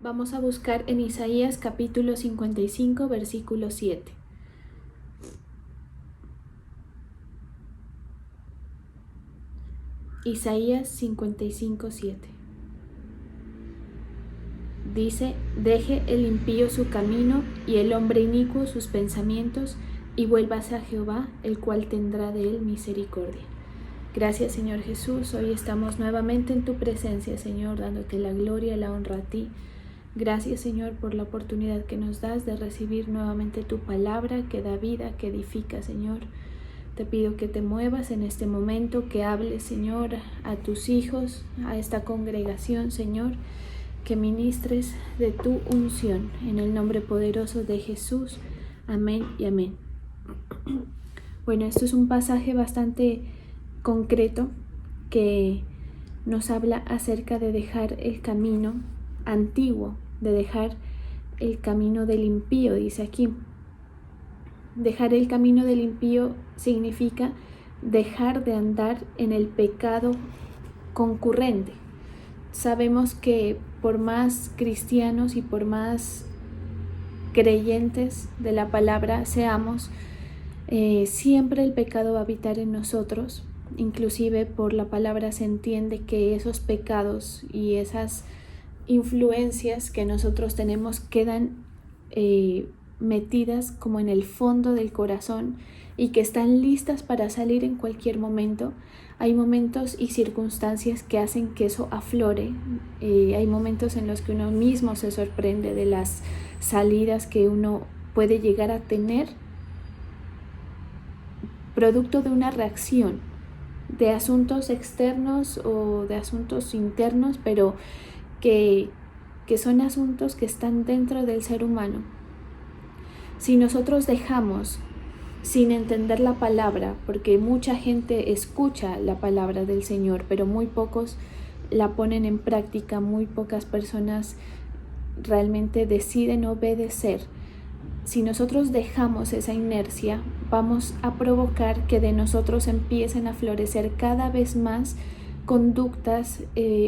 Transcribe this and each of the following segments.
Vamos a buscar en Isaías capítulo 55, versículo 7. Isaías 55, 7. Dice: deje el impío su camino y el hombre inicuo sus pensamientos, y vuélvase a Jehová, el cual tendrá de él misericordia. Gracias, Señor Jesús. Hoy estamos nuevamente en tu presencia, Señor, dándote la gloria y la honra a ti. Gracias, Señor, por la oportunidad que nos das de recibir nuevamente tu palabra que da vida, que edifica, Señor. Te pido que te muevas en este momento, que hables, Señor, a tus hijos, a esta congregación, Señor, que ministres de tu unción. En el nombre poderoso de Jesús. Amén y amén. Bueno, esto es un pasaje bastante concreto que nos habla acerca de dejar el camino antiguo, de dejar el camino del impío, dice aquí. Dejar el camino del impío significa dejar de andar en el pecado concurrente. Sabemos que por más cristianos y por más creyentes de la palabra seamos, siempre el pecado va a habitar en nosotros. Inclusive por la palabra se entiende que esos pecados y esas influencias que nosotros tenemos quedan metidas como en el fondo del corazón y que están listas para salir en cualquier momento. Hay momentos y circunstancias que hacen que eso aflore. Hay momentos en los que uno mismo se sorprende de las salidas que uno puede llegar a tener producto de una reacción de asuntos externos o de asuntos internos, pero que son asuntos que están dentro del ser humano. Si nosotros dejamos sin entender la palabra, porque mucha gente escucha la palabra del Señor, pero muy pocos la ponen en práctica, muy pocas personas realmente deciden obedecer. Si nosotros dejamos esa inercia, vamos a provocar que de nosotros empiecen a florecer cada vez más conductas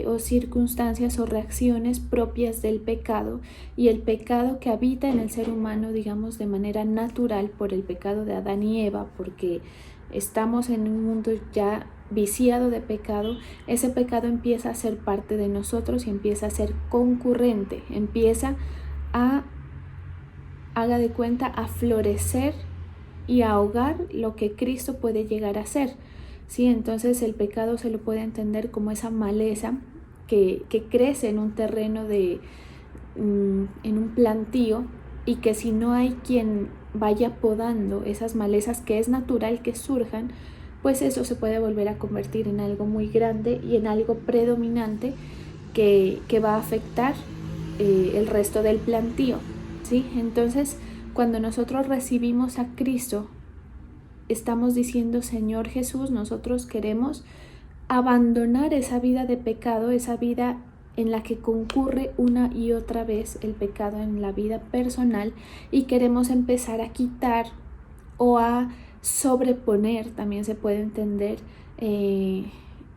o circunstancias o reacciones propias del pecado, y el pecado que habita en el ser humano, digamos, de manera natural por el pecado de Adán y Eva, porque estamos en un mundo ya viciado de pecado. Ese pecado empieza a ser parte de nosotros y empieza a ser concurrente, empieza a, haga de cuenta, a florecer y a ahogar lo que Cristo puede llegar a ser. ¿Sí? Entonces el pecado se lo puede entender como esa maleza que crece en un terreno en un plantío, y que si no hay quien vaya podando esas malezas, que es natural que surjan, pues eso se puede volver a convertir en algo muy grande y en algo predominante que va a afectar el resto del plantío. ¿Sí? Entonces, cuando nosotros recibimos a Cristo, estamos diciendo: Señor Jesús, nosotros queremos abandonar esa vida de pecado, esa vida en la que concurre una y otra vez el pecado en la vida personal, y queremos empezar a quitar o a sobreponer, también se puede entender,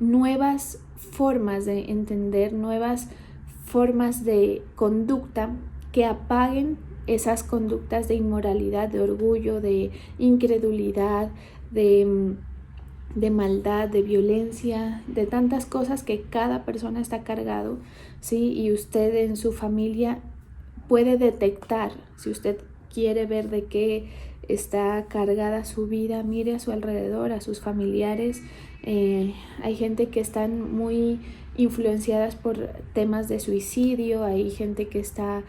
nuevas formas de entender, nuevas formas de conducta que apaguen esas conductas de inmoralidad, de orgullo, de incredulidad, de maldad, de violencia, de tantas cosas que cada persona está cargado, ¿sí? Y usted en su familia puede detectar. Si usted quiere ver de qué está cargada su vida, mire a su alrededor, a sus familiares. Hay gente que están muy influenciadas por temas de suicidio, hay gente que está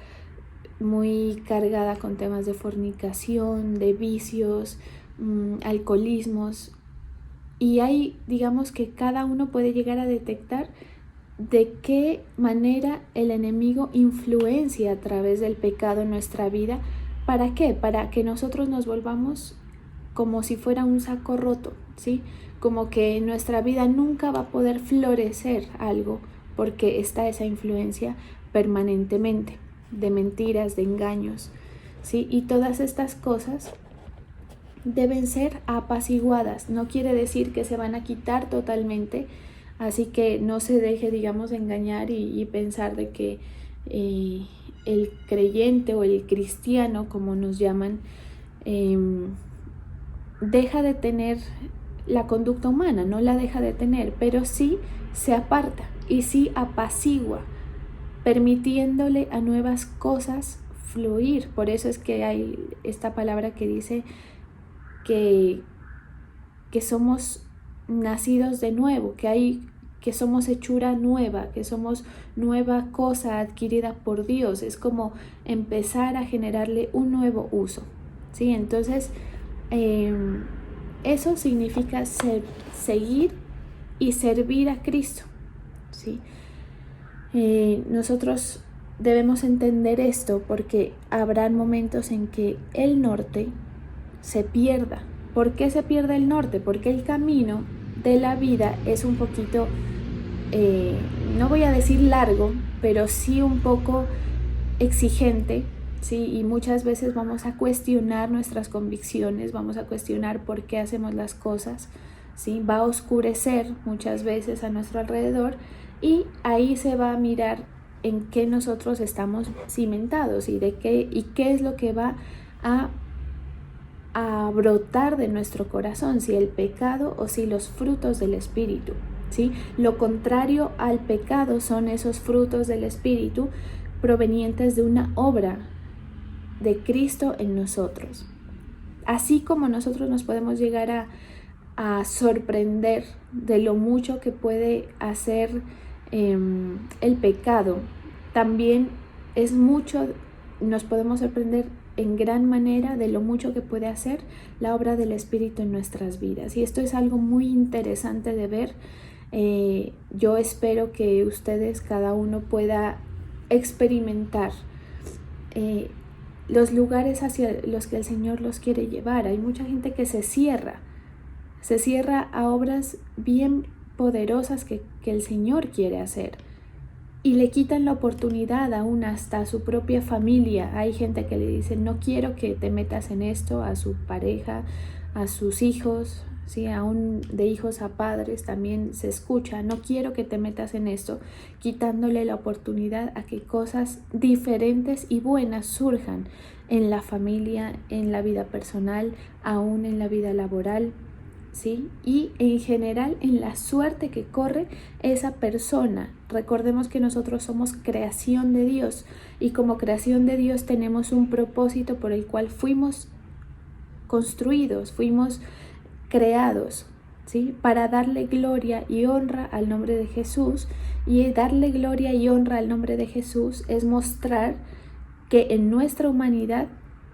muy cargada con temas de fornicación, de vicios, alcoholismos, y hay, digamos, que cada uno puede llegar a detectar de qué manera el enemigo influencia a través del pecado en nuestra vida. ¿Para qué? Para que nosotros nos volvamos como si fuera un saco roto, ¿sí? Como que en nuestra vida nunca va a poder florecer algo, porque está esa influencia permanentemente de mentiras, de engaños, ¿sí? Y todas estas cosas deben ser apaciguadas. No quiere decir que se van a quitar totalmente, así que no se deje, digamos, engañar y pensar de que el creyente o el cristiano, como nos llaman, deja de tener la conducta humana, no la deja de tener, pero sí se aparta y sí apacigua, permitiéndole a nuevas cosas fluir. Por eso es que hay esta palabra que dice que somos nacidos de nuevo, que somos hechura nueva, que somos nueva cosa adquirida por Dios. Es como empezar a generarle un nuevo uso, ¿sí? Entonces, eso significa seguir y servir a Cristo, ¿sí? Nosotros debemos entender esto porque habrán momentos en que el norte se pierda. ¿Por qué se pierde el norte? Porque el camino de la vida es un poquito, no voy a decir largo, pero sí un poco exigente, ¿sí? Y muchas veces vamos a cuestionar nuestras convicciones, vamos a cuestionar por qué hacemos las cosas, ¿sí? Va a oscurecer muchas veces a nuestro alrededor y ahí se va a mirar en qué nosotros estamos cimentados y qué es lo que va a brotar de nuestro corazón, si el pecado o si los frutos del Espíritu, ¿sí? Lo contrario al pecado son esos frutos del Espíritu provenientes de una obra de Cristo en nosotros. Así como nosotros nos podemos llegar a sorprender de lo mucho que puede hacer el pecado, también nos podemos sorprender en gran manera de lo mucho que puede hacer la obra del Espíritu en nuestras vidas. Y esto es algo muy interesante de ver. Yo espero que ustedes, cada uno, pueda experimentar los lugares hacia los que el Señor los quiere llevar. Hay mucha gente que se cierra a obras bien poderosas que el Señor quiere hacer. Y le quitan la oportunidad aún hasta a su propia familia. Hay gente que le dice, no quiero que te metas en esto, a su pareja, a sus hijos, ¿sí? Aún de hijos a padres también se escucha, no quiero que te metas en esto, quitándole la oportunidad a que cosas diferentes y buenas surjan en la familia, en la vida personal, aún en la vida laboral, ¿sí? Y en general en la suerte que corre esa persona. Recordemos que nosotros somos creación de Dios y como creación de Dios tenemos un propósito por el cual fuimos construidos, fuimos creados, ¿sí? Para darle gloria y honra al nombre de Jesús. Y darle gloria y honra al nombre de Jesús es mostrar que en nuestra humanidad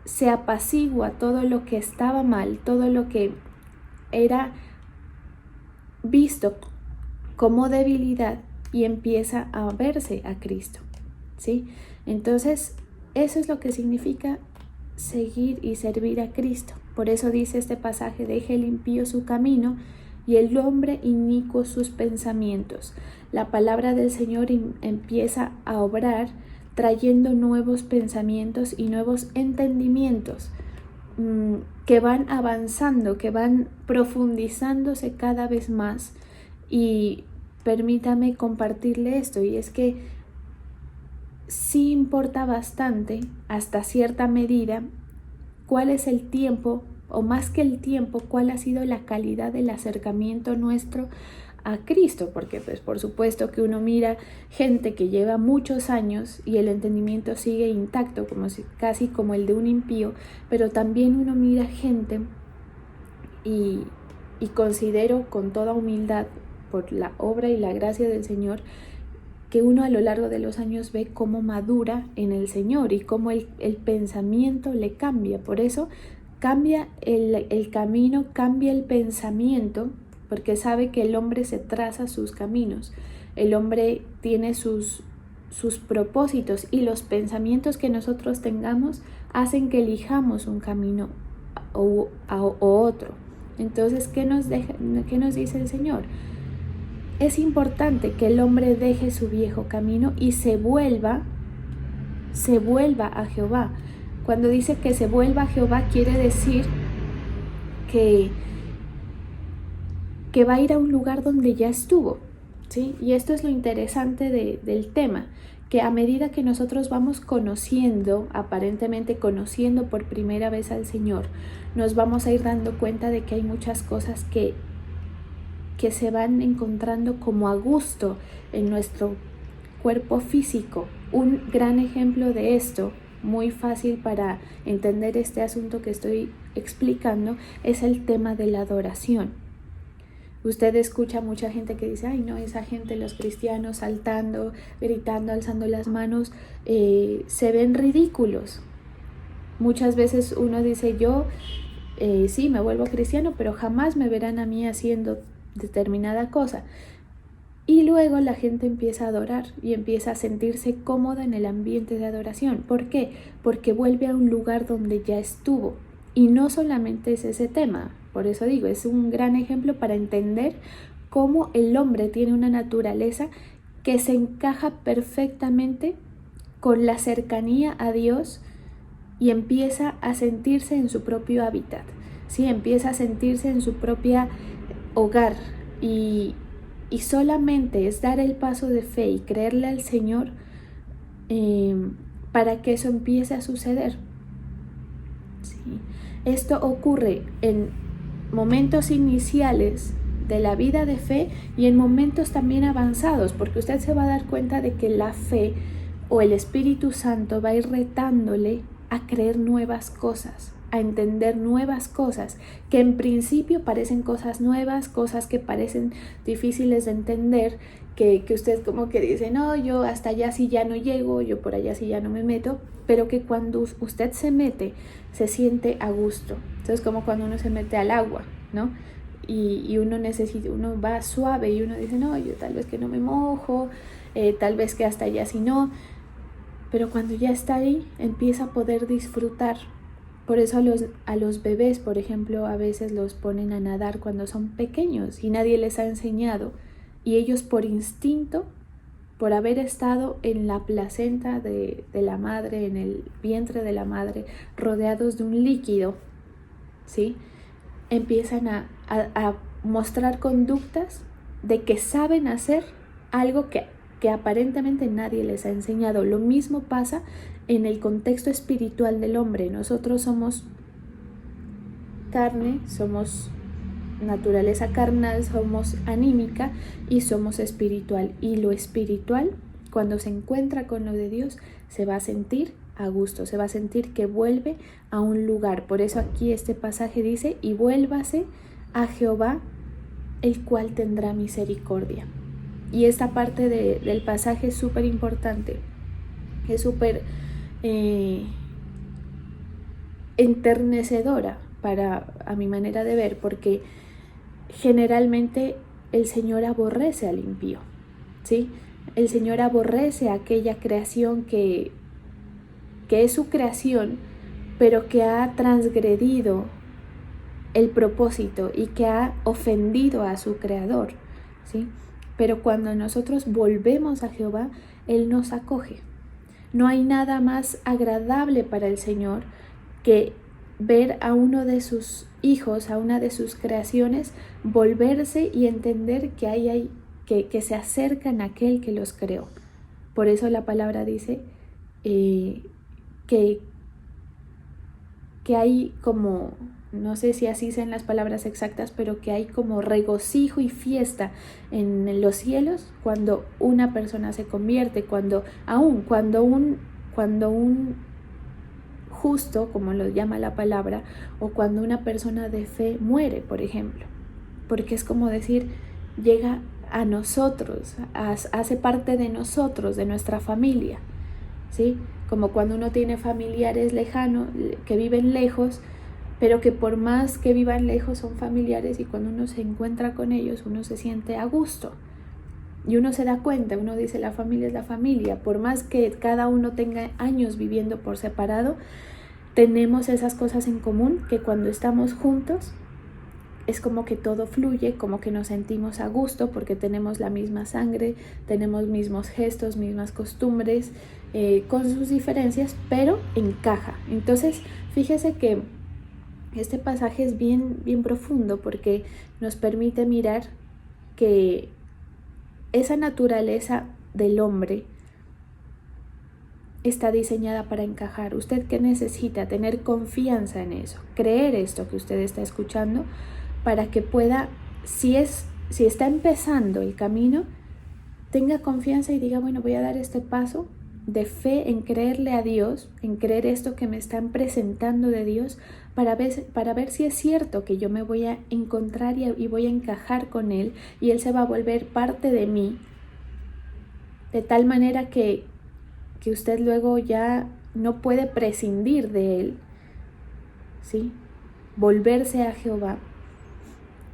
se apacigua todo lo que estaba mal, todo lo que era visto como debilidad y empieza a verse a Cristo, ¿sí? Entonces, eso es lo que significa seguir y servir a Cristo. Por eso dice este pasaje, deje el impío su camino y el hombre inicuo sus pensamientos. La palabra del Señor empieza a obrar trayendo nuevos pensamientos y nuevos entendimientos que van avanzando, que van profundizándose cada vez más. Y permítame compartirle esto, y es que sí importa bastante, hasta cierta medida, cuál es el tiempo, o más que el tiempo, cuál ha sido la calidad del acercamiento nuestro a Cristo, porque pues por supuesto que uno mira gente que lleva muchos años y el entendimiento sigue intacto, casi como el de un impío, pero también uno mira gente y considero con toda humildad por la obra y la gracia del Señor que uno a lo largo de los años ve cómo madura en el Señor y cómo el pensamiento le cambia. Por eso cambia el camino, cambia el pensamiento, porque sabe que el hombre se traza sus caminos, el hombre tiene sus propósitos y los pensamientos que nosotros tengamos hacen que elijamos un camino o otro. Entonces, ¿qué nos dice el Señor? Es importante que el hombre deje su viejo camino y se vuelva a Jehová. Cuando dice que se vuelva a Jehová, quiere decir que va a ir a un lugar donde ya estuvo, ¿sí? Y esto es lo interesante del tema, que a medida que nosotros vamos conociendo, aparentemente conociendo por primera vez al Señor, nos vamos a ir dando cuenta de que hay muchas cosas que se van encontrando como a gusto en nuestro cuerpo físico. Un gran ejemplo de esto, muy fácil para entender este asunto que estoy explicando, es el tema de la adoración. Usted escucha mucha gente que dice, ay no, esa gente, los cristianos saltando, gritando, alzando las manos, se ven ridículos. Muchas veces uno dice, yo sí me vuelvo cristiano, pero jamás me verán a mí haciendo determinada cosa. Y luego la gente empieza a adorar y empieza a sentirse cómoda en el ambiente de adoración. ¿Por qué? Porque vuelve a un lugar donde ya estuvo. Y no solamente es ese tema, por eso digo, es un gran ejemplo para entender cómo el hombre tiene una naturaleza que se encaja perfectamente con la cercanía a Dios y empieza a sentirse en su propio hábitat, ¿sí? Empieza a sentirse en su propia hogar y solamente es dar el paso de fe y creerle al Señor para que eso empiece a suceder. ¿Sí? Esto ocurre en momentos iniciales de la vida de fe y en momentos también avanzados, porque usted se va a dar cuenta de que la fe o el Espíritu Santo va a ir retándole a creer nuevas cosas, a entender nuevas cosas, que en principio parecen cosas nuevas, cosas que parecen difíciles de entender, que usted como que dice, no, yo hasta allá sí ya no llego, yo por allá sí ya no me meto, pero que cuando usted se mete, se siente a gusto. Entonces, como cuando uno se mete al agua, ¿no? Y uno va suave y uno dice, no, yo tal vez que no me mojo, tal vez que hasta allá sí no, pero cuando ya está ahí, empieza a poder disfrutar. Por eso a los bebés, por ejemplo, a veces los ponen a nadar cuando son pequeños y nadie les ha enseñado. Y ellos por instinto, por haber estado en la placenta de la madre, en el vientre de la madre, rodeados de un líquido, ¿sí? Empiezan a mostrar conductas de que saben hacer algo que aparentemente nadie les ha enseñado. Lo mismo pasa en el contexto espiritual del hombre. Nosotros somos carne, somos naturaleza carnal, somos anímica y somos espiritual. Y lo espiritual, cuando se encuentra con lo de Dios, se va a sentir a gusto, se va a sentir que vuelve a un lugar. Por eso aquí este pasaje dice, y vuélvase a Jehová, el cual tendrá misericordia. Y esta parte del pasaje es súper importante, es súper enternecedora a mi manera de ver, porque generalmente el Señor aborrece al impío, ¿sí? El Señor aborrece a aquella creación que es su creación, pero que ha transgredido el propósito y que ha ofendido a su creador, ¿sí? Pero cuando nosotros volvemos a Jehová, Él nos acoge. No hay nada más agradable para el Señor que ver a uno de sus hijos, a una de sus creaciones, volverse y entender que se acercan a aquel que los creó. Por eso la palabra dice que hay como, no sé si así sean las palabras exactas, pero que hay como regocijo y fiesta en los cielos cuando una persona se convierte, cuando un justo, como lo llama la palabra, o cuando una persona de fe muere, por ejemplo, porque es como decir, llega a nosotros, hace parte de nosotros, de nuestra familia, ¿sí? Como cuando uno tiene familiares lejanos, que viven lejos, pero que por más que vivan lejos son familiares y cuando uno se encuentra con ellos, uno se siente a gusto. Y uno se da cuenta, uno dice, la familia es la familia. Por más que cada uno tenga años viviendo por separado, tenemos esas cosas en común que cuando estamos juntos es como que todo fluye, como que nos sentimos a gusto porque tenemos la misma sangre, tenemos mismos gestos, mismas costumbres, con sus diferencias, pero encaja. Entonces, fíjese que este pasaje es bien, bien profundo porque nos permite mirar que esa naturaleza del hombre está diseñada para encajar. ¿Usted qué necesita? Tener confianza en eso, creer esto que usted está escuchando para que pueda, si está empezando el camino, tenga confianza y diga, bueno, voy a dar este paso de fe en creerle a Dios, en creer esto que me están presentando de Dios, para ver si es cierto que yo me voy a encontrar y voy a encajar con Él y Él se va a volver parte de mí, de tal manera que usted luego ya no puede prescindir de Él, ¿sí? Volverse a Jehová,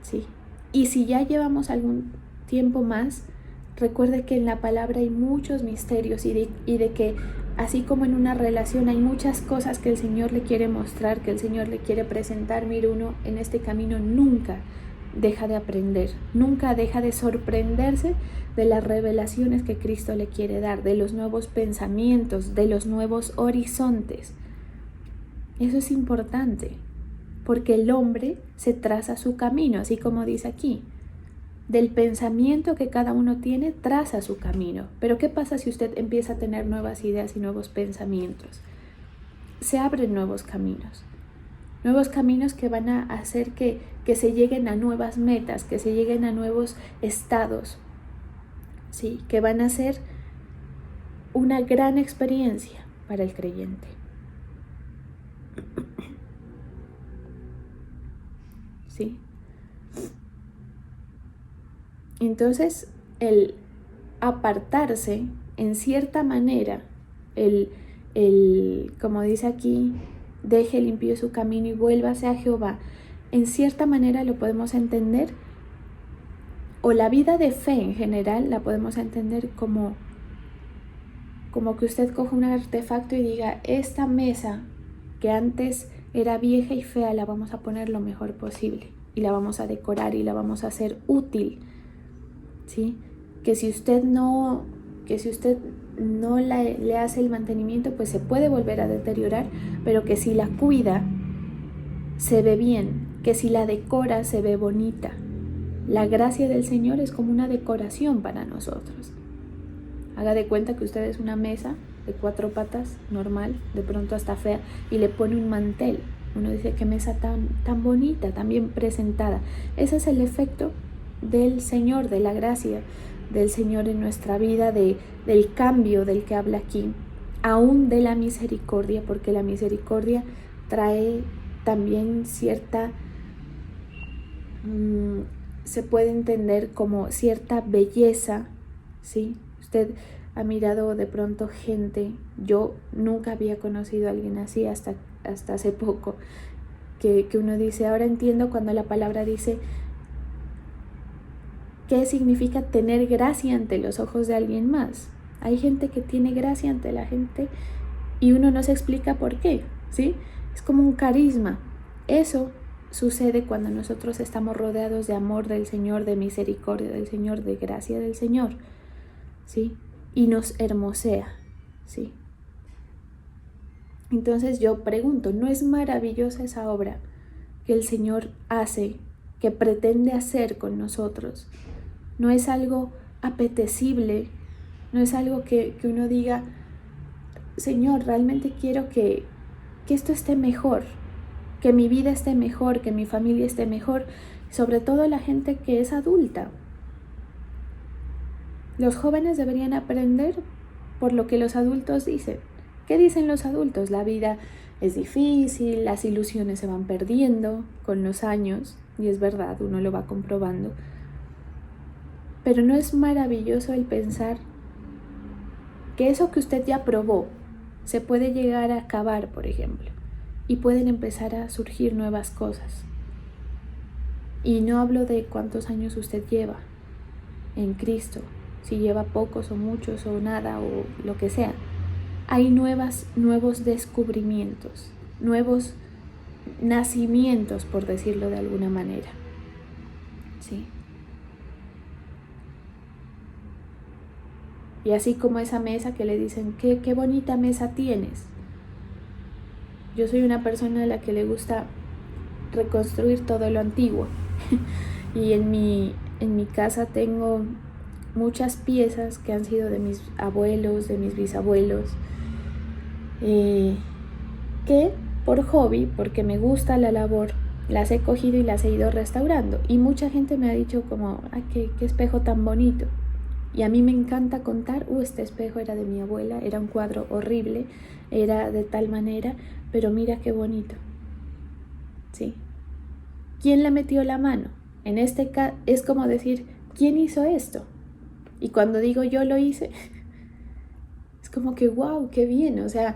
¿sí? Y si ya llevamos algún tiempo más, recuerde que en la palabra hay muchos misterios y de que así como en una relación hay muchas cosas que el Señor le quiere mostrar, que el Señor le quiere presentar. Mire, uno en este camino nunca deja de aprender, nunca deja de sorprenderse de las revelaciones que Cristo le quiere dar, de los nuevos pensamientos, de los nuevos horizontes. Eso es importante, porque el hombre se traza su camino, así como dice aquí. Del pensamiento que cada uno tiene, traza su camino. Pero ¿qué pasa si usted empieza a tener nuevas ideas y nuevos pensamientos? Se abren nuevos caminos que van a hacer que se lleguen a nuevas metas, que se lleguen a nuevos estados, ¿sí? Que van a ser una gran experiencia para el creyente. ¿Sí? Entonces, el apartarse, en cierta manera, como dice aquí, deje limpio su camino y vuélvase a Jehová, en cierta manera lo podemos entender, o la vida de fe en general la podemos entender como que usted coja un artefacto y diga, esta mesa que antes era vieja y fea la vamos a poner lo mejor posible y la vamos a decorar y la vamos a hacer útil, ¿sí? Que si usted no le hace el mantenimiento, pues se puede volver a deteriorar, pero que si la cuida, se ve bien, que si la decora, se ve bonita. La gracia del Señor es como una decoración para nosotros. Haga de cuenta que usted es una mesa de 4 patas, normal, de pronto hasta fea, y le pone un mantel. Uno dice, qué mesa tan bonita, tan bien presentada. Ese es el efecto del Señor, de la gracia del Señor en nuestra vida, del cambio del que habla aquí, aún de la misericordia, porque la misericordia trae también cierta, se puede entender como cierta belleza, ¿sí? Usted ha mirado de pronto gente, yo nunca había conocido a alguien así hasta hace poco, que uno dice, ahora entiendo cuando la palabra dice, ¿qué significa tener gracia ante los ojos de alguien más? Hay gente que tiene gracia ante la gente y uno no se explica por qué, ¿sí? Es como un carisma. Eso sucede cuando nosotros estamos rodeados de amor del Señor, de misericordia del Señor, de gracia del Señor, ¿sí? Y nos hermosea, ¿sí? Entonces yo pregunto, ¿no es maravillosa esa obra que el Señor hace, que pretende hacer con nosotros? No es algo apetecible, no es algo que uno diga, Señor, realmente quiero que esto esté mejor, que mi vida esté mejor, que mi familia esté mejor, sobre todo la gente que es adulta. Los jóvenes deberían aprender por lo que los adultos dicen. ¿Qué dicen los adultos? La vida es difícil, las ilusiones se van perdiendo con los años, y es verdad, uno lo va comprobando. Pero ¿no es maravilloso el pensar que eso que usted ya probó se puede llegar a acabar, por ejemplo, y pueden empezar a surgir nuevas cosas? Y no hablo de cuántos años usted lleva en Cristo, si lleva pocos o muchos o nada o lo que sea. Hay nuevos descubrimientos, nuevos nacimientos, por decirlo de alguna manera, ¿sí? Y así como esa mesa que le dicen, qué bonita mesa tienes. Yo soy una persona a la que le gusta reconstruir todo lo antiguo. Y en mi casa tengo muchas piezas que han sido de mis abuelos, de mis bisabuelos. que por hobby, porque me gusta la labor, las he cogido y las he ido restaurando. Y mucha gente me ha dicho como, qué espejo tan bonito. Y a mí me encanta contar, este espejo era de mi abuela, era un cuadro horrible, era de tal manera, pero mira qué bonito. ¿Sí? ¿Quién le metió la mano? En este caso es como decir, ¿quién hizo esto? Y cuando digo yo lo hice, es como que wow, qué bien, o sea,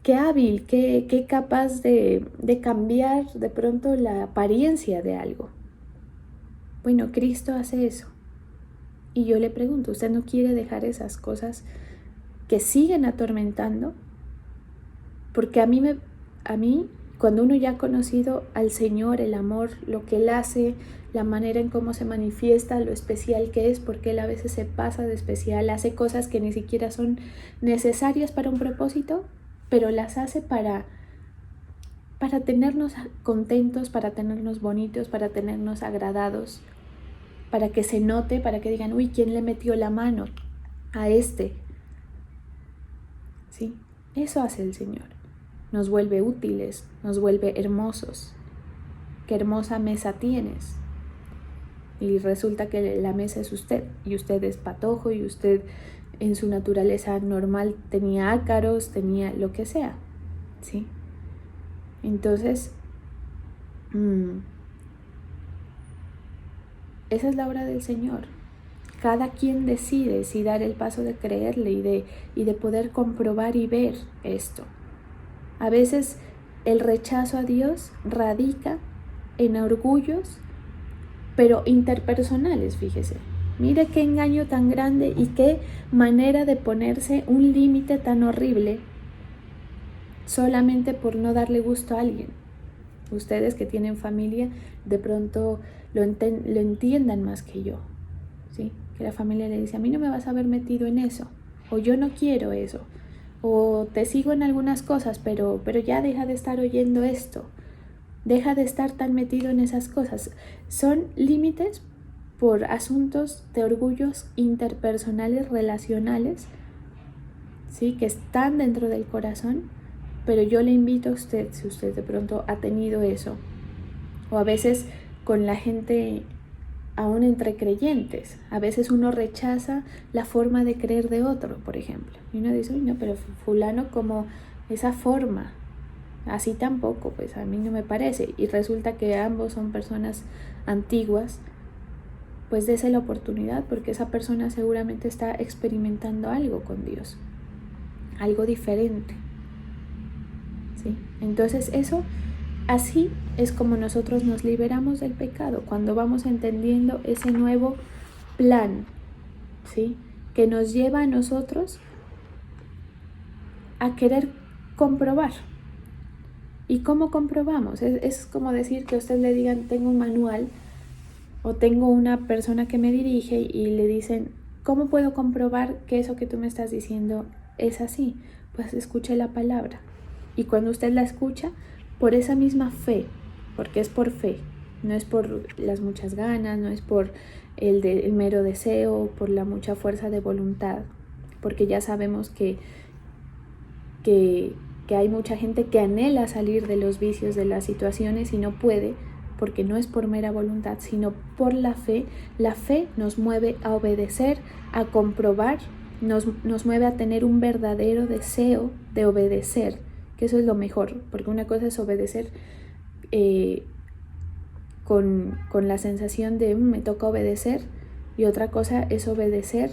qué hábil, qué capaz de cambiar de pronto la apariencia de algo. Bueno, Cristo hace eso. Y yo le pregunto, ¿usted no quiere dejar esas cosas que siguen atormentando? Porque a mí, cuando uno ya ha conocido al Señor, el amor, lo que Él hace, la manera en cómo se manifiesta, lo especial que es, porque Él a veces se pasa de especial, hace cosas que ni siquiera son necesarias para un propósito, pero las hace para tenernos contentos, para tenernos bonitos, para tenernos agradados, para que se note, para que digan, uy, ¿quién le metió la mano a este? ¿Sí? Eso hace el Señor. Nos vuelve útiles, nos vuelve hermosos. Qué hermosa mesa tienes. Y resulta que la mesa es usted, y usted es patojo, y usted en su naturaleza normal tenía ácaros, tenía lo que sea. ¿Sí? Entonces, esa es la obra del Señor. Cada quien decide si dar el paso de creerle y de poder comprobar y ver esto. A veces el rechazo a Dios radica en orgullos, pero interpersonales, fíjese. Mire qué engaño tan grande y qué manera de ponerse un límite tan horrible solamente por no darle gusto a alguien. Ustedes que tienen familia de pronto lo entiendan más que yo, ¿sí? Que la familia le dice, a mí no me vas a haber metido en eso, o yo no quiero eso, o te sigo en algunas cosas, pero ya deja de estar oyendo esto, deja de estar tan metido en esas cosas. Son límites por asuntos de orgullos interpersonales, relacionales, ¿sí? Que están dentro del corazón. Pero yo le invito a usted, si usted de pronto ha tenido eso, o a veces con la gente, aún entre creyentes, a veces uno rechaza la forma de creer de otro, por ejemplo. Y uno dice, uy, no, pero fulano como esa forma, así tampoco, pues a mí no me parece. Y resulta que ambos son personas antiguas, pues dese la oportunidad, porque esa persona seguramente está experimentando algo con Dios, algo diferente. ¿Sí? Entonces eso, así es como nosotros nos liberamos del pecado, cuando vamos entendiendo ese nuevo plan, ¿sí? Que nos lleva a nosotros a querer comprobar. ¿Y cómo comprobamos? Es como decir que a usted le digan, tengo un manual, o tengo una persona que me dirige y le dicen, ¿cómo puedo comprobar que eso que tú me estás diciendo es así? Pues escuche la palabra. Y cuando usted la escucha, por esa misma fe, porque es por fe, no es por las muchas ganas, no es por el mero deseo, por la mucha fuerza de voluntad, porque ya sabemos que hay mucha gente que anhela salir de los vicios, de las situaciones y no puede, porque no es por mera voluntad, sino por la fe. La fe nos mueve a obedecer, a comprobar, nos mueve a tener un verdadero deseo de obedecer, que eso es lo mejor, porque una cosa es obedecer con la sensación de me toca obedecer, y otra cosa es obedecer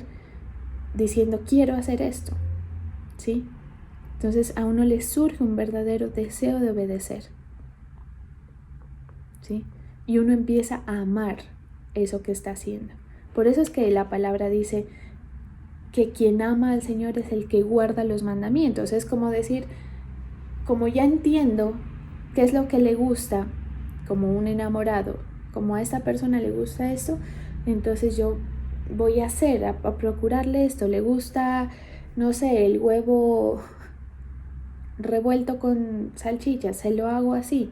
diciendo quiero hacer esto, ¿sí? Entonces a uno le surge un verdadero deseo de obedecer, ¿sí? Y uno empieza a amar eso que está haciendo. Por eso es que la palabra dice que quien ama al Señor es el que guarda los mandamientos. Es como decir, como ya entiendo qué es lo que le gusta, como un enamorado, como a esta persona le gusta esto, entonces yo voy a hacer, a procurarle esto. Le gusta, no sé, el huevo revuelto con salchichas, se lo hago así.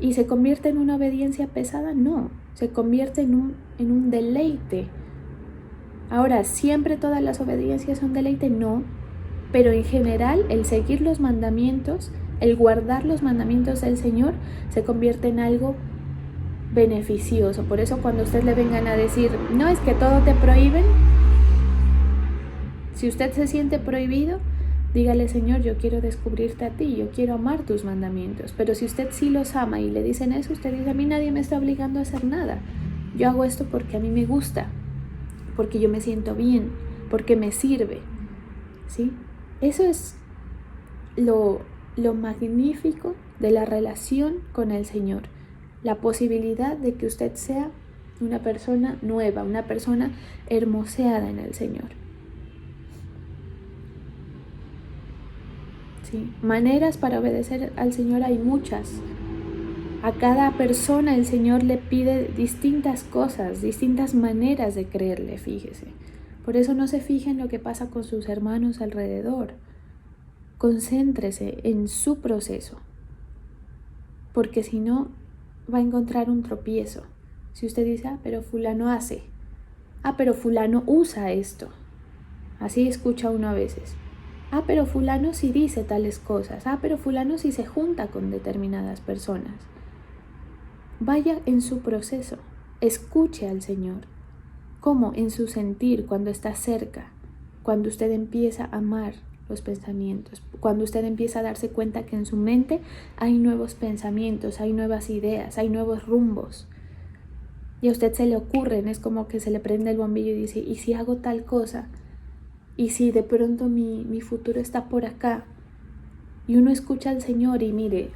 ¿Y se convierte en una obediencia pesada? No, se convierte en un deleite. Ahora, ¿siempre todas las obediencias son deleite? No, pero en general el seguir los mandamientos, el guardar los mandamientos del Señor se convierte en algo beneficioso. Por eso cuando usted le vengan a decir, no, es que todo te prohíben, si usted se siente prohibido, dígale, Señor, yo quiero descubrirte a ti, yo quiero amar tus mandamientos. Pero si usted sí los ama y le dicen eso, usted dice, a mí nadie me está obligando a hacer nada. Yo hago esto porque a mí me gusta, porque yo me siento bien, porque me sirve. ¿Sí? Eso es lo magnífico de la relación con el Señor. La posibilidad de que usted sea una persona nueva, una persona hermoseada en el Señor. ¿Sí? Maneras para obedecer al Señor hay muchas. A cada persona el Señor le pide distintas cosas, distintas maneras de creerle, fíjese. Por eso no se fije en lo que pasa con sus hermanos alrededor. Concéntrese en su proceso, porque si no, va a encontrar un tropiezo. Si usted dice, pero fulano hace, pero fulano usa esto. Así escucha uno a veces. Pero fulano sí dice tales cosas. Pero fulano sí se junta con determinadas personas. Vaya en su proceso, escuche al Señor. ¿Cómo? En su sentir, cuando está cerca, cuando usted empieza a amar los pensamientos, cuando usted empieza a darse cuenta que en su mente hay nuevos pensamientos, hay nuevas ideas, hay nuevos rumbos. Y a usted se le ocurren, es como que se le prende el bombillo y dice, ¿y si hago tal cosa? ¿Y si de pronto mi futuro está por acá? Y uno escucha al Señor y mire,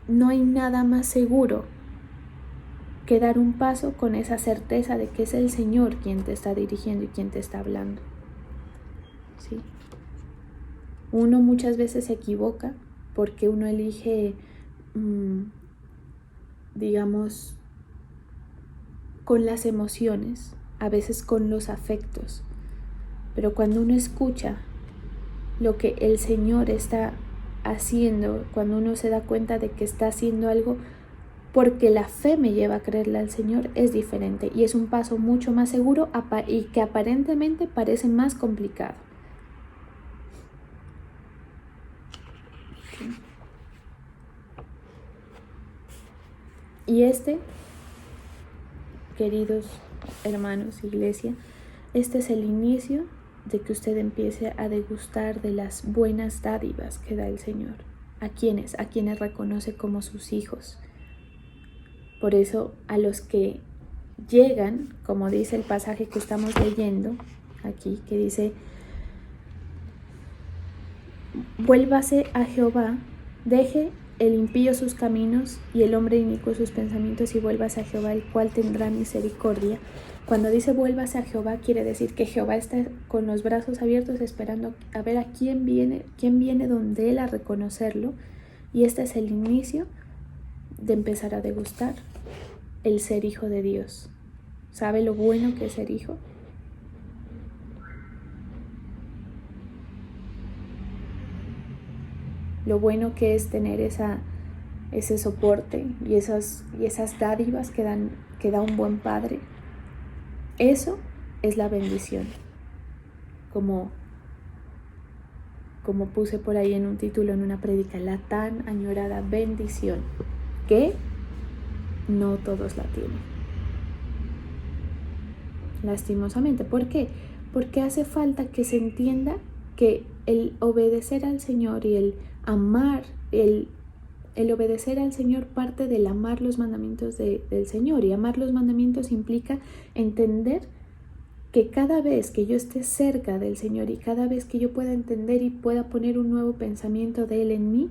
no hay nada más seguro que dar un paso con esa certeza de que es el Señor quien te está dirigiendo y quien te está hablando. ¿Sí? Uno muchas veces se equivoca porque uno elige, digamos, con las emociones, a veces con los afectos. Pero cuando uno escucha lo que el Señor está haciendo, cuando uno se da cuenta de que está haciendo algo porque la fe me lleva a creerle al Señor, es diferente y es un paso mucho más seguro y que aparentemente parece más complicado. Y queridos hermanos, iglesia, este es el inicio de que usted empiece a degustar de las buenas dádivas que da el Señor. ¿A quiénes? A quienes reconoce como sus hijos. Por eso a los que llegan, como dice el pasaje que estamos leyendo aquí, que dice, vuélvase a Jehová, deje el impío sus caminos y el hombre inicuo sus pensamientos y vuélvase a Jehová, el cual tendrá misericordia. Cuando dice vuélvase a Jehová, quiere decir que Jehová está con los brazos abiertos esperando a ver a quién viene donde él a reconocerlo. Y este es el inicio de empezar a degustar el ser hijo de Dios. ¿Sabe lo bueno que es ser hijo? Lo bueno que es tener ese soporte y esas dádivas que da un buen padre. Eso es la bendición. Como puse por ahí en un título, en una prédica, la tan añorada bendición que no todos la tienen. Lastimosamente. ¿Por qué? Porque hace falta que se entienda que el obedecer al Señor y el amar, el obedecer al Señor parte del amar los mandamientos del Señor. Y amar los mandamientos implica entender que cada vez que yo esté cerca del Señor y cada vez que yo pueda entender y pueda poner un nuevo pensamiento de Él en mí,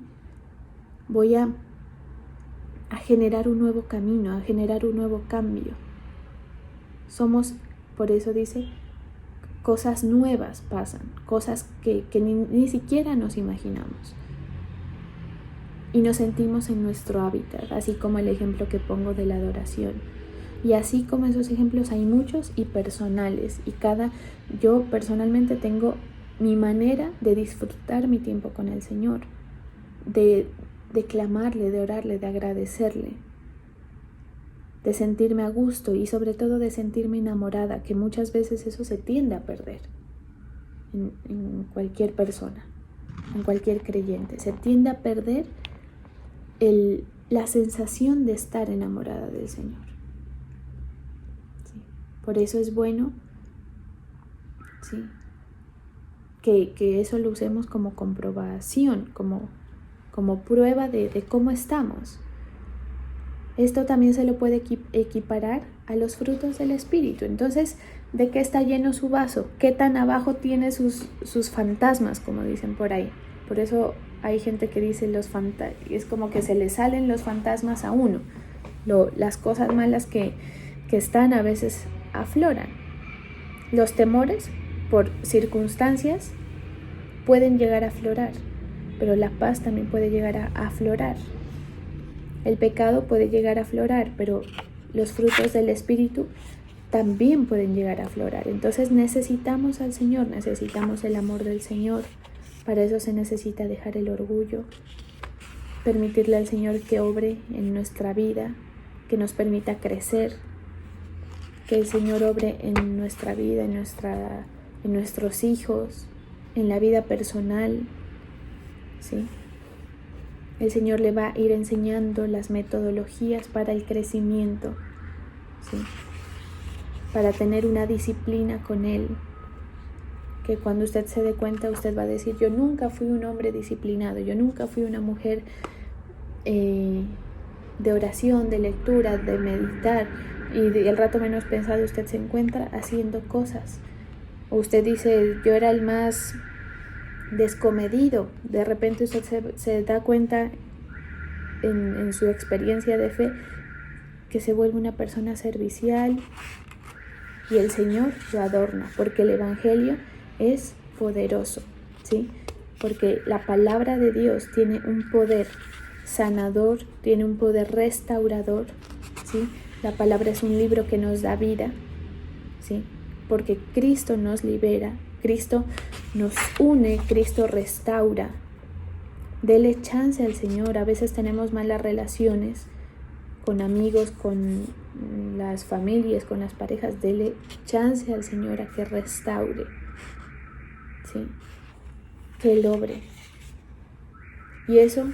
voy a generar un nuevo camino, a generar un nuevo cambio. Somos, por eso dice, cosas nuevas pasan, cosas que ni siquiera nos imaginamos. Y nos sentimos en nuestro hábitat, así como el ejemplo que pongo de la adoración. Y así como esos ejemplos hay muchos y personales. Y yo personalmente tengo mi manera de disfrutar mi tiempo con el Señor, de clamarle, de orarle, de agradecerle, de sentirme a gusto y sobre todo de sentirme enamorada, que muchas veces eso se tiende a perder. en cualquier persona, en cualquier creyente. Se tiende a perder la sensación de estar enamorada del Señor. ¿Sí? Por eso es bueno, ¿sí?, que eso lo usemos como comprobación, como prueba de cómo estamos. Esto también se lo puede equiparar a los frutos del Espíritu. Entonces, ¿de qué está lleno su vaso? ¿Qué tan abajo tiene sus fantasmas, como dicen por ahí? Por eso hay gente que dice es como que se le salen los fantasmas a uno. Las cosas malas que están a veces afloran. Los temores por circunstancias pueden llegar a aflorar, pero la paz también puede llegar a aflorar. El pecado puede llegar a aflorar, pero los frutos del Espíritu también pueden llegar a aflorar. Entonces necesitamos al Señor, necesitamos el amor del Señor. Para eso se necesita dejar el orgullo, permitirle al Señor que obre en nuestra vida, que nos permita crecer, que el Señor obre en nuestra vida, en nuestros hijos, en la vida personal, ¿sí? El Señor le va a ir enseñando las metodologías para el crecimiento, ¿sí?, para tener una disciplina con Él, que cuando usted se dé cuenta, usted va a decir: yo nunca fui un hombre disciplinado, yo nunca fui una mujer de oración, de lectura, de meditar, y el rato menos pensado usted se encuentra haciendo cosas. O usted dice: yo era el más descomedido. De repente usted se da cuenta en su experiencia de fe que se vuelve una persona servicial y el Señor lo adorna, porque el Evangelio es poderoso, ¿sí? Porque la palabra de Dios tiene un poder sanador, tiene un poder restaurador, ¿sí? La palabra es un libro que nos da vida, ¿sí? Porque Cristo nos libera, Cristo nos une, Cristo restaura. Dele chance al Señor. A veces tenemos malas relaciones con amigos, con las familias, con las parejas. Dele chance al Señor a que restaure, ¿sí?, que Él obre. Y eso,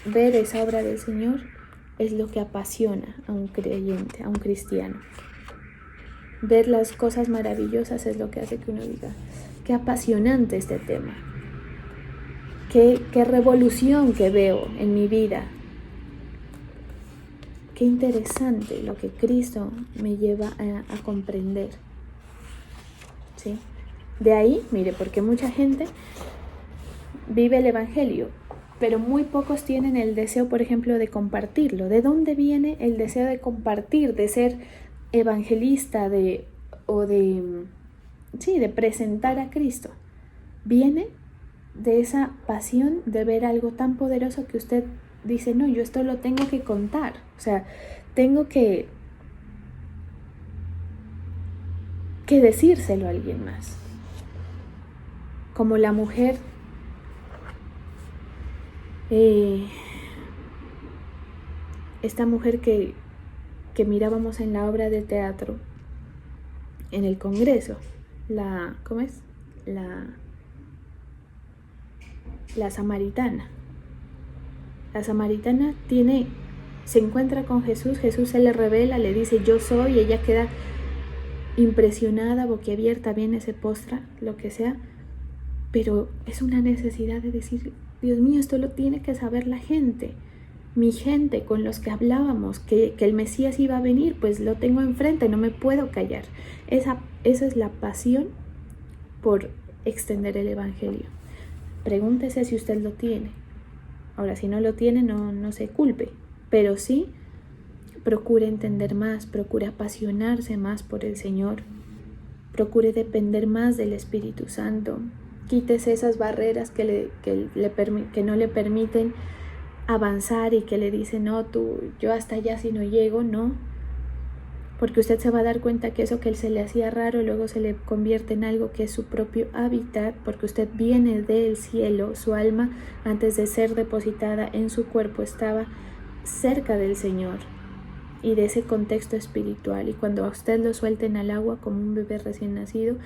ver esa obra del Señor, es lo que apasiona a un creyente, a un cristiano. Ver las cosas maravillosas es lo que hace que uno diga: qué apasionante este tema, qué revolución que veo en mi vida, qué interesante lo que Cristo me lleva a comprender, ¿sí? De ahí, mire, porque mucha gente vive el Evangelio, pero muy pocos tienen el deseo, por ejemplo, de compartirlo. ¿De dónde viene el deseo de compartir, de ser evangelista, de presentar a Cristo? Viene de esa pasión de ver algo tan poderoso que usted dice: no, yo esto lo tengo que contar, o sea, tengo que decírselo a alguien más. Como la mujer esta mujer que mirábamos en la obra de teatro en el Congreso, ¿cómo es? La samaritana. La samaritana se encuentra con Jesús, Jesús se le revela, le dice: yo soy, y ella queda impresionada, boquiabierta, viene, se postra, lo que sea, pero es una necesidad de decir: Dios mío, esto lo tiene que saber la gente, mi gente con los que hablábamos, que el Mesías iba a venir, pues lo tengo enfrente, no me puedo callar. Esa es la pasión por extender el Evangelio. Pregúntese si usted lo tiene. Ahora, si no lo tiene, no se culpe, pero sí procure entender más, procure apasionarse más por el Señor, procure depender más del Espíritu Santo. Quítese esas barreras que no le permiten avanzar y que le dicen: no, yo hasta allá si no llego, no. Porque usted se va a dar cuenta que eso que se le hacía raro luego se le convierte en algo que es su propio hábitat, porque usted viene del cielo, su alma antes de ser depositada en su cuerpo estaba cerca del Señor y de ese contexto espiritual, y cuando a usted lo suelten al agua como un bebé recién nacido,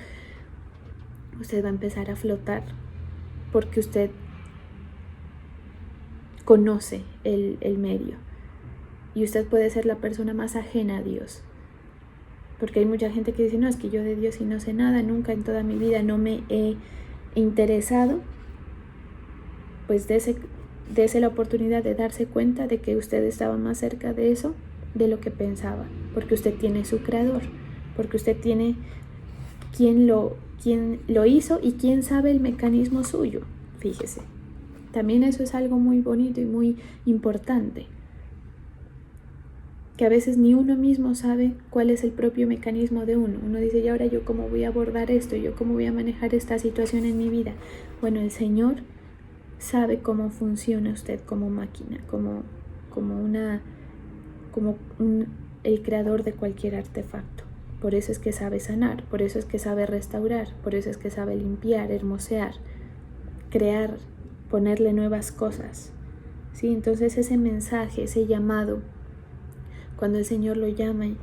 usted va a empezar a flotar porque usted conoce el medio. Y usted puede ser la persona más ajena a Dios. Porque hay mucha gente que dice, no, es que yo de Dios sí no sé nada, nunca en toda mi vida no me he interesado. Pues dese la oportunidad de darse cuenta de que usted estaba más cerca de eso de lo que pensaba. Porque usted tiene su creador. Porque usted tiene quien lo hizo y quien sabe el mecanismo suyo. Fíjese. También eso es algo muy bonito y muy importante. Que a veces ni uno mismo sabe cuál es el propio mecanismo de uno. Uno dice, ¿y ahora yo cómo voy a abordar esto? ¿Yo cómo voy a manejar esta situación en mi vida? Bueno, el Señor sabe cómo funciona usted como máquina, el creador de cualquier artefacto. Por eso es que sabe sanar, por eso es que sabe restaurar, por eso es que sabe limpiar, hermosear, crear, ponerle nuevas cosas. ¿Sí? Entonces ese mensaje, ese llamado, cuando el Señor lo llame,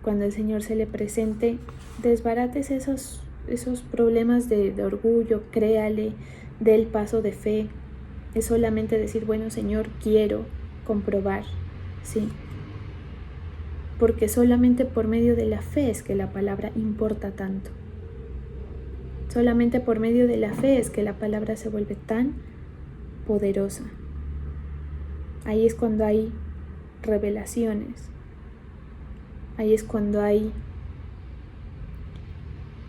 cuando el Señor se le presente, desbarates esos problemas de orgullo, créale, dé el paso de fe. Es solamente decir, bueno, Señor, quiero comprobar, ¿sí? Porque solamente por medio de la fe es que la palabra importa tanto. Solamente por medio de la fe es que la palabra se vuelve tan poderosa. Ahí es cuando hay revelaciones. Ahí es cuando hay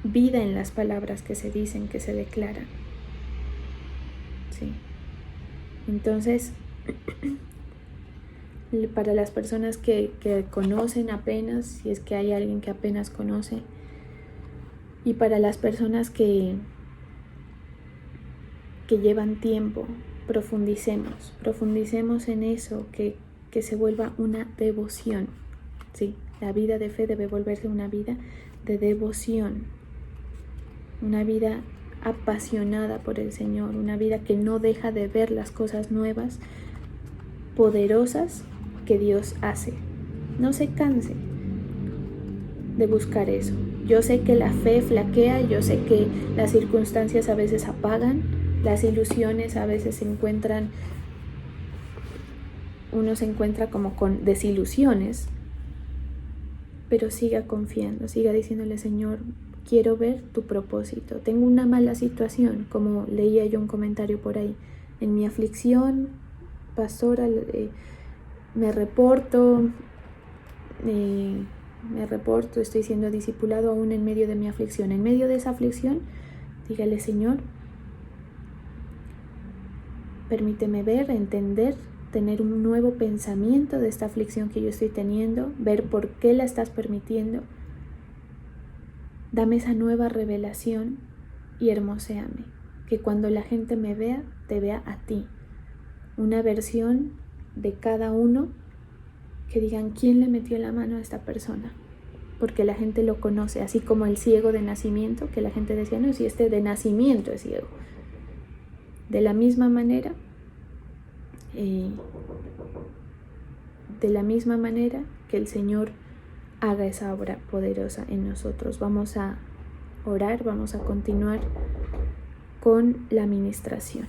vida en las palabras que se dicen, que se declaran. Sí. Entonces, para las personas que conocen apenas, si es que hay alguien que apenas conoce, y para las personas que llevan tiempo, profundicemos en eso, que se vuelva una devoción. Sí, la vida de fe debe volverse una vida de devoción, una vida apasionada por el Señor, una vida que no deja de ver las cosas nuevas, poderosas que Dios hace. No se canse de buscar eso. Yo sé que la fe flaquea, yo sé que las circunstancias a veces apagan, las ilusiones a veces uno se encuentra como con desilusiones, pero siga confiando, siga diciéndole, Señor, quiero ver tu propósito. Tengo una mala situación, como leía yo un comentario por ahí. En mi aflicción, pastora, me reporto, estoy siendo discipulado aún en medio de mi aflicción. En medio de esa aflicción, dígale, Señor, permíteme ver, entender, tener un nuevo pensamiento de esta aflicción que yo estoy teniendo, ver por qué la estás permitiendo. Dame esa nueva revelación y hermoséame. Que cuando la gente me vea, te vea a ti. Una versión de cada uno que digan quién le metió la mano a esta persona. Porque la gente lo conoce, así como el ciego de nacimiento, que la gente decía, no, si este de nacimiento es ciego. De la misma manera que el Señor haga esa obra poderosa en nosotros. Vamos a orar, vamos a continuar con la ministración.